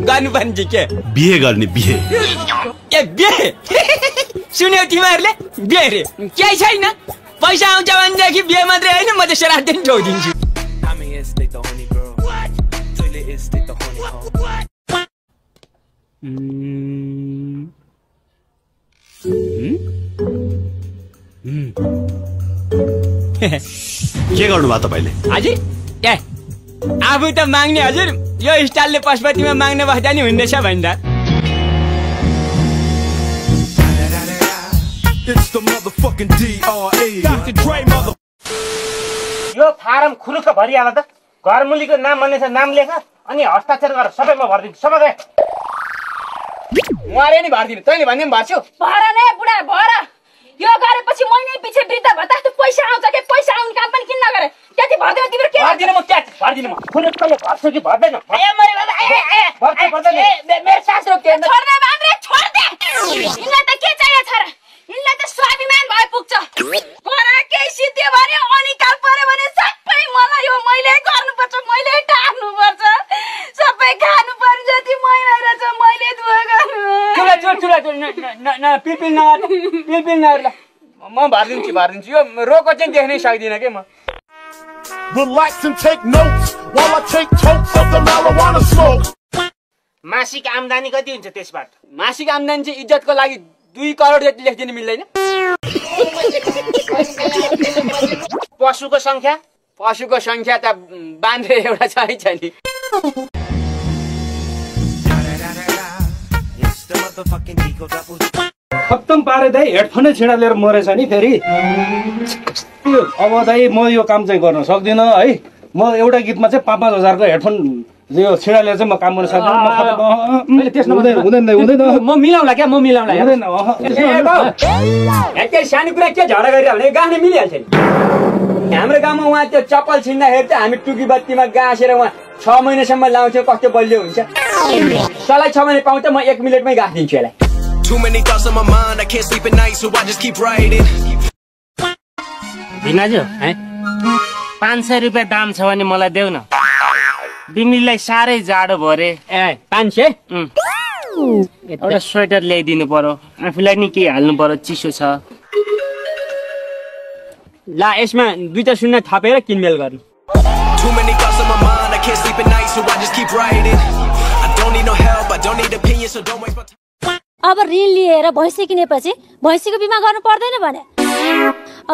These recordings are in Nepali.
गर्नुपर्ने के बिहे गर्ने बिहे ए बिहे सुन्यौ तिमीहरूले बिहे रे केही छैन पैसा आउँछ भनेदेखि बिहे मात्रै होइन म त श्राद्ध नि ठोकिदिन्छु के गर्नुभयो तपाईँले हजुर ए आफू त माग्ने हजुर यो स्टाइलले पशुपतिमा माग्ने बस्दा नि हुँदैछ भन्दा यो फारम खुरुक्क भरिहाल त घरमुलीको नाम भन्ने छ नाम लेख अनि हस्ताक्षर गर सबैमा भरिदिन्छु सबै गए उहाँले नि भरिदिनु तैँले भन्ने पनि भर्छु भर नै बुढा भर यो गरेपछि महिनै पछि वृद्ध भत्ता पैसा आउँछ के पैसा आउने काम पनि किन नगरे त्यति भर्दैन तिम्रो के भर्दिनु म क्या भर्दिनु म खुरुक्कले भर्छु कि भर्दैन ए मरे बाबा मेरो सासरो के छोड्दे बान्द्रे छोड्दे इनलाई त के चाहियो छोरा इनलाई त स्वाभिमान भए पुग्छ पर केही सिद्धियो भने अनिकाल पर्यो भने सबै मलाई यो मैले गर्नुपर्छ मैले टार्नुपर्छ सबै खानु पर्छ जति मैला रहेछ मैले दुआ गर्नु चुला पिलपिल नगर म भरिदिन्छु यो रोको चाहिँ देख्नै सक्दिनँ के म Relax and take notes while I take totes of the marijuana smoke. मासिक आम्दानी कति हुन्छ त्यसबाट मासिक आम्दानी चाहिँ इज्जतको लागि 2 करोड जति लेख्दिनु मिल्दैन पशुको संख्या त बान्द्रे एउटा छ नि खत्तम पारे दाइ हेडफोनै छिडा लिएर मरेछ नि फेरि अब दाइ म यो काम चाहिँ गर्न सक्दिनँ है म एउटा गीतमा चाहिँ 5-5 हजारको हेडफोन यो छिडा लिएर चाहिँ म काम गर्न सक्दिनँ हुँदैन म मिलाउला क्या म मिलाउला यति सानो कुरा के झगडा गरिरह भने गाँस मिलिहाल्छ नि हाम्रो गाउँमा उहाँ त्यो चप्पल छिन्दाखेरि चाहिँ हामी टुकी बत्तीमा गाँसेर उहाँ 6 महिनासम्म लाउँथ्यो कस्तो बलियो हुन्छ सलाई 6 महिना पाउँछ म 1 मिनेटमै गाँस दिन्छु यसलाई Too many thoughts on my mind, I can't sleep at night, so I just keep writing. भिनाजु 500 रुपैयाँ दाम छ भने मलाई देऊ न तिमीलाई साह्रै जाडो भयो रे ए 500 एउटा स्वेटर ल्याइदिनु पर्यो आफूलाई नि के हाल्नु पर्यो चिसो छ ला यसमा 2 शून्य थपेर किनमेल गर्नु Too many thoughts on my mind, I can't sleep at night, so I just keep writing. I don't need no help, I don't need opinions, so don't waste my time. अब ऋण लिएर भैँसी किनेपछि भैँसीको बिमा गर्नु पर्दैन भने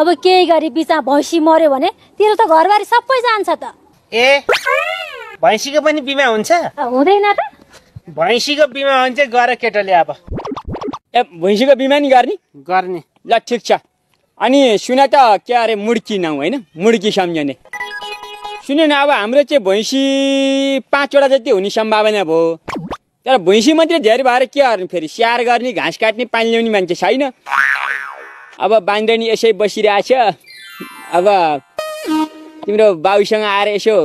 अब केही गरी बिचमा भैँसी मर्यो भने तेरो त घरबारी सबै जान्छ त ए भैँसीको पनि बिमा हुन्छ हुँदैन त भैँसीको बिमा हुन्छ गर केटोले अब ए भैँसीको बिमा नि गर्ने ल ठिक छ अनि सुन त के अरे मुड्की नाउ हैन मुड्की सम्झने सुन न अब हाम्रो चाहिँ भैँसी 5 वटा जति हुने सम्भावना भयो तर भैँसी मात्रै धेरै भएर के गर्नु फेरि स्याहार गर्ने घाँस काट्ने पानी ल्याउने मान्छे छैन अब बाँध्रनी यसै बसिरहेछ अब तिम्रो बाउसँग आएर यसो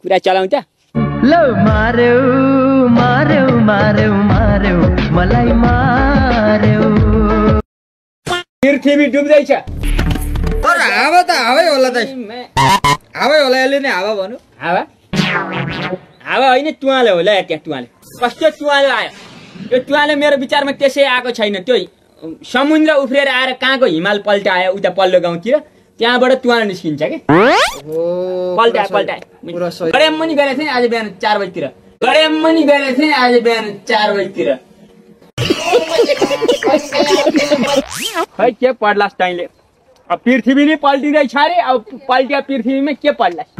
कुरा चलाउँ त लो मार्यो मार्यो मार्यो मार्यो मलाई मार्यो पृथ्वी डुब्दैछ तर हावा त हावै होला त हावै होला यसले नै हावा भन्नु हावा होइन तुवाले होला त्यहाँ तुवाले कस्तो तुवाले आयो यो तुवाले मेरो विचारमा त्यसै आएको छैन त्यो समुद्र उफ्रेर आएर कहाँको हिमाल पल्टायो उता पल्लो गाउँतिर त्यहाँबाट तुवा निस्किन्छ के पल्टाए गडेम पनि गएको थिएँ आज बिहान 4 बजीतिर खै के पढ्लास् तैँले अब पृथ्वी नै पल्टिँदैछ अरे अब पल्टिया पृथ्वीमा के पढ्लास्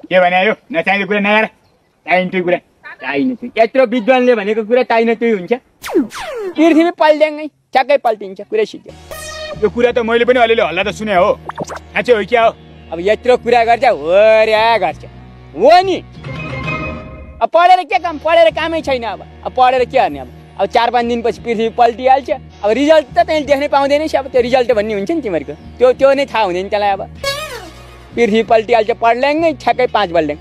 के भने आयो नचाहिने कुरा नगर चाहिने कुरा चाहिने यत्रो विद्वानले भनेको कुरा चाहिने त्यही हुन्छ पृथ्वी पल्ट्याङ्गै ठ्याक्कै पल्टिन्छ कुरा सिद्धियो यो कुरा त मैले पनि अलिअलि हल्ला त सुने हो साँच्चै हो क्या हो अब यत्रो कुरा गर्छ हो र्या गर्छ हो नि अब पढेर के काम पढेर कामै छैन अब पढेर के गर्ने अब 4-5 दिनपछि पृथ्वी पल्टिहाल्छ अब रिजल्ट त तैँले देख्नै पाउँदैनस् अब त्यो रिजल्ट भन्ने हुन्छ नि तिमीहरूको त्यो नै थाहा हुँदैन त्यसलाई अब पृथ्वी पल्टिहाल्छ पढ्ल्याङ्गै ठ्याक्कै 5 बल्ड्याङ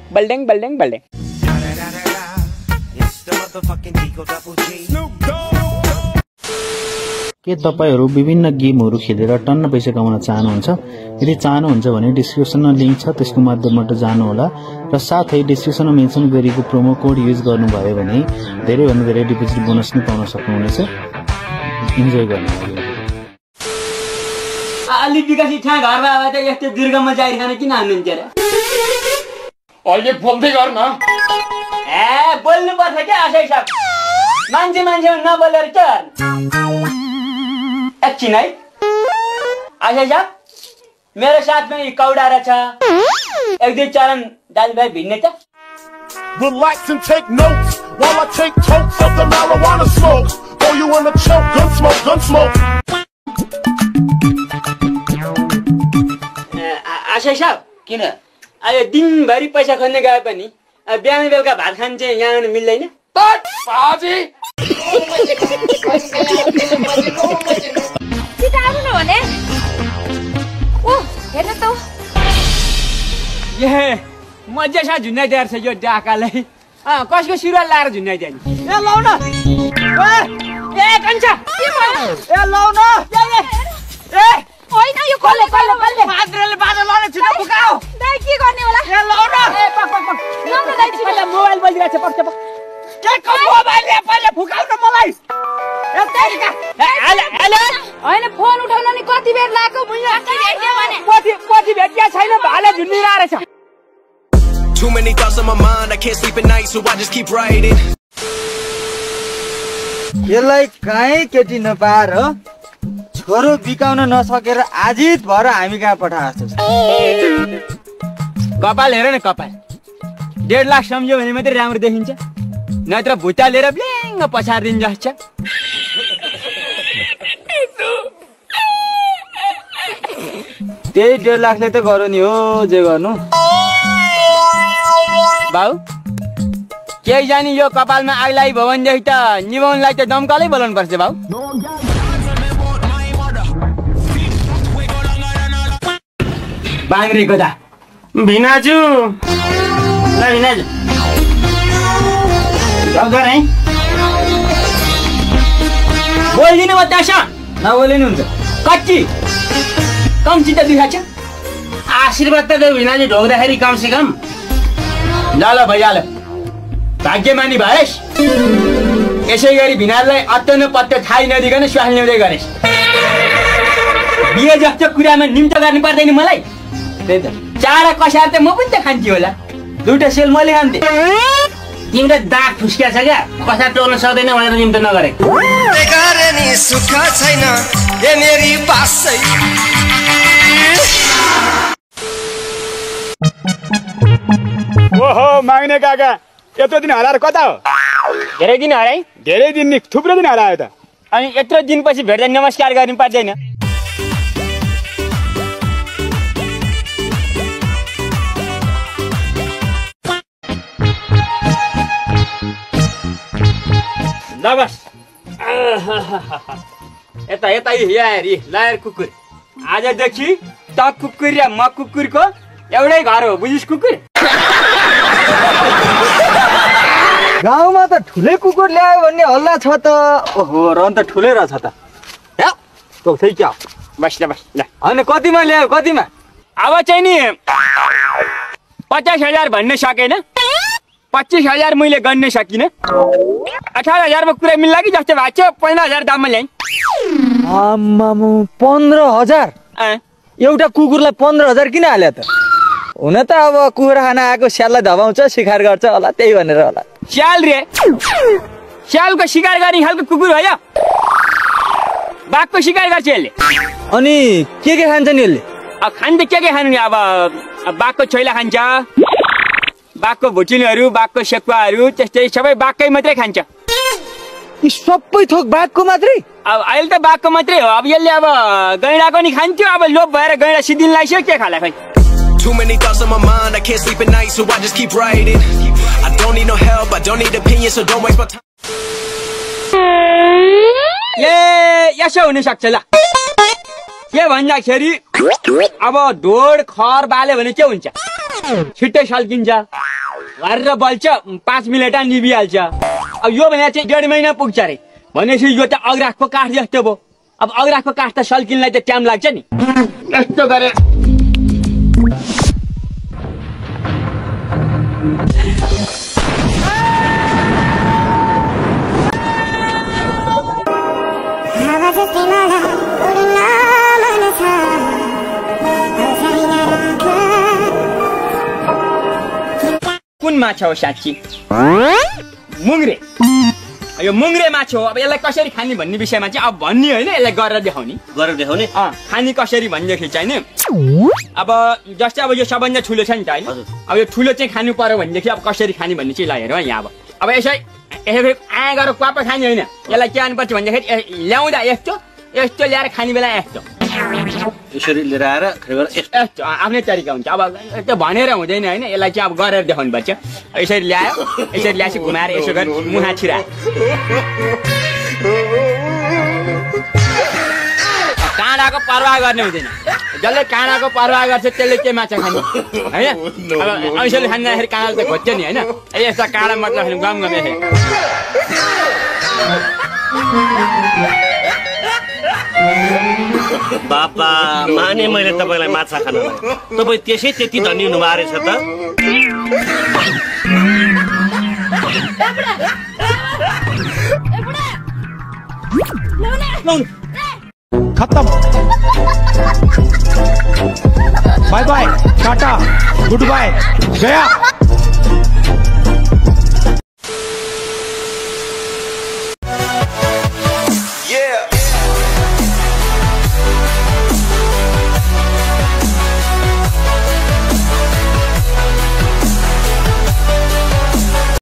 के तपाईहरू विभिन्न गेमहरू खेलेर टन्न पैसा कमाउन चाहनुहुन्छ? यदि चाहनुहुन्छ भने डिस्क्रिप्सनमा लिंक छ, त्यसको माध्यमबाट जानुहोला र साथै डिस्क्रिप्सनमा मेन्सन गरिएको प्रोमो कोड युज गर्नुभयो भने धेरैभन्दा धेरै डिपोजिट बोनस पनि पाउन सक्नुहुनेछ। इन्जोय गर्नुहोला। अलि विकासी ठा घरमा आए त यस्तो दुर्गममा जाइर खान किन हान्नुहुन्छ र? अहिले बोल्दै गर न। ए बोल्नु पर्छ के आशय साहब, मान्छे नबोलेर के एकछिन है आशय साहब, मेरो साथमा कौडा रहेछ, एक दुई चरण दाजुभाइ भिड्ने त। Relax and take notes while I take totes of the marijuana smoke. Throw you in the choke, gun smoke. आशय साहब किन अहिले दिनभरि पैसा खोज्ने गए पनि बिहान बेलुका भात खान चाहिँ यहाँ आउनु मिल्दैन? बाजी भने ओ हेर्नु त ए मजा साथ झुन्डाइदिएर छ यो डाकालाई। कसको सुरुवाल लाएर झुन्डाइदियो नि? ए लौ न ए कन्छ ए लौ न ए होइन यो कसले मात्रले बाजा लाने छिटो फुकाऊ। दाइ के गर्ने होला? ए लौ न ए पक लौ न दाइ छिटो। पहिला मोबाइल बजिरहेछ, पक्छ के को मोबाइल ले पहिले फुकाउ न मलाई। ए तेरिका हेलो होइन फोन उठाउन नि कति बेर लाग्यो भुइँ भने पछि भेटिया छैन, भाले झुन्डिरहेको रहेछ। Too many thoughts on my mind, I can't sleep at night, so I just keep writing. यसलाई काहीँ केटी नपाएर छोरो बिकाउन नसकेर आजित भएर हामी कहाँ पठाएको छ। कपाल हेर न कपाल, 1.5 लाख सम्झ्यो भने मात्रै राम्रो देखिन्छ, नत्र भुता लिएर ब्ल्याङ्ग पछाडिदिनु जस्तो। त्यही 1.5 लाखले त गरौँ नि हो, जे गर्नु। बाउ केही जानी यो कपालमा आगलाई भयो भनेदेखि त निभाउनलाई त दमकलै बोलाउनु पर्छ बाउ। बाङ्रे गदा भिनाजु ल भिनाजु डक्टर है बोलिदिनु म त्यसो नबोलिनु हुन्छ। कच्ची कम्ची त दुखाएको छ। आशीर्वाद त देऊ भिनाजु, ढोक्दाखेरि कम से कम। ल भइहाल्यो, भाग्यमानी भएस्। यसै गरी भिनाललाई अत्तो न पत्तो थाहै नदिकन श्वास ल्याउँदै गरेस्। बिहे जस्तो कुरामा निम्तो गर्नु पर्दैन मलाई। त्यही त चारा कसार त म पनि त खान्छु होला, 2टा सेल मैले खान्थे। तिम्रो दाग फुस्किया छ क्या, कसा टोल्न सक्दैन भनेर निम्तो नगरे। नि सुख छैन ए मेरी पासै। ओहो माग्ने काका, यत्रो दिन हराएर कता हो? धेरै दिन हराइ, धेरै दिन नि, थुप्रो दिन हरायो त। अनि यत्रो दिनपछि भेट्दा नमस्कार गर्नु पर्दैन? ल बस यता हेरी लायर कुकुर, आजदेखि त कुकुर र म कुकुरको एउटै घर हो, बुझिस् कुकुर? गाउँमा त ठुलै कुकुर ल्यायो भन्ने हल्ला छ त। ओहो रन त ठुलै रहेछ त। हे तोक्थै क्या बस ल ल। होइन कतिमा ल्यायो, कतिमा? अब चाहिँ नि 50,000 भन्न सकेन, 25,000 मैले गर्न सकिनँ। 18,000 मा कुरा मिल्ला कि जस्तो भएको छ। 15,000 दाममा ल्याएँ। आम्मामु 15,000? एउटा कुकुरलाई 15,000 किन हाल्यो त? हुन त अब कुखुरा खान आएको स्याललाई धपाउँछ, शिकार गर्छ होला, त्यही भनेर होला। स्याल रे, स्यालको शिकार गर्ने खालको कुकुर भयो? बाघको शिकार गर्छ यसले। अनि के खान्छ नि यसले? खान्छ के खानु नि? अब बाघको छोइला खान्छ, बाघको भुटिनहरू, बाघको सेकुवाहरू, त्यस्तै सबै बाघकै मात्रै खान्छ। यी सबै थोक बाघको मात्रै? अब अहिले त बाघको मात्रै हो। अब यसले अब गैँडाको नि खान्थ्यो, अब लोभ भएर गैँडा सिद्धिन लाग्यो, के खाला खै? Too many thoughts on my mind, I can't sleep at night, so I just keep writing. I don't need no help, I don't need opinions, so don't waste my time. यसो हुन सक्छ ल। के भन्दाखेरि अब ढोड खर बाल्यो भने के हुन्छ? छिट्टै सल्किन्छ, गरेर बल्छ, 5 मिनटमा निभिहाल्छ। अब यो भने चाहिँ 1.5 महिना पुग्छ रे, भनेपछि यो त अग्राखको काठ जस्तो भयो। अब अग्राको काठ त सल्किनलाई त टाइम लाग्छ नि यस्तो गरे कुन माछा हो साँच्ची मुङ्रे यो मुङ्रे माछा हो अब यसलाई कसरी खाने भन्ने विषयमा चाहिँ अब भन्ने होइन यसलाई गरेर देखाउने खाने कसरी भन्दाखेरि चाहिँ नि अब जस्तै अब यो सबभन्दा ठुलो छ नि त होइन अब यो ठुलो चाहिँ खानु पर्यो भनेदेखि अब कसरी खाने भन्ने चाहिँ ल हेरौँ यहाँ अब यसै यसरी आँ गरेर क्वाप खाने होइन यसलाई के गर्नुपर्छ भन्दाखेरि ल्याउँदा यस्तो यस्तो ल्याएर खाने बेला यस्तो यसरी लिएर आएर यस्तो आफ्नै तरिका हुन्छ अब यस्तो भनेर हुँदैन होइन यसलाई चाहिँ अब गरेर देखाउनु पर्छ यसरी ल्यायो यसरी ल्याएपछि घुमाएर यसो गरी मुहा छिरा काँडाको पर्वाह गर्ने हुँदैन जसले काँडाको पर्वाह गर्छ त्यसले के माछा खाने होइन अब ऐसोले खाँदाखेरि काँडा त खोज्छ नि होइन यस्ता काँडा मतलब गम गम बाबा माने मैले तपाईँलाई माछा खान तपाईँ त्यसै त्यति धनी हुनुभएको रहेछ त खत्म bye bye tata goodbye गया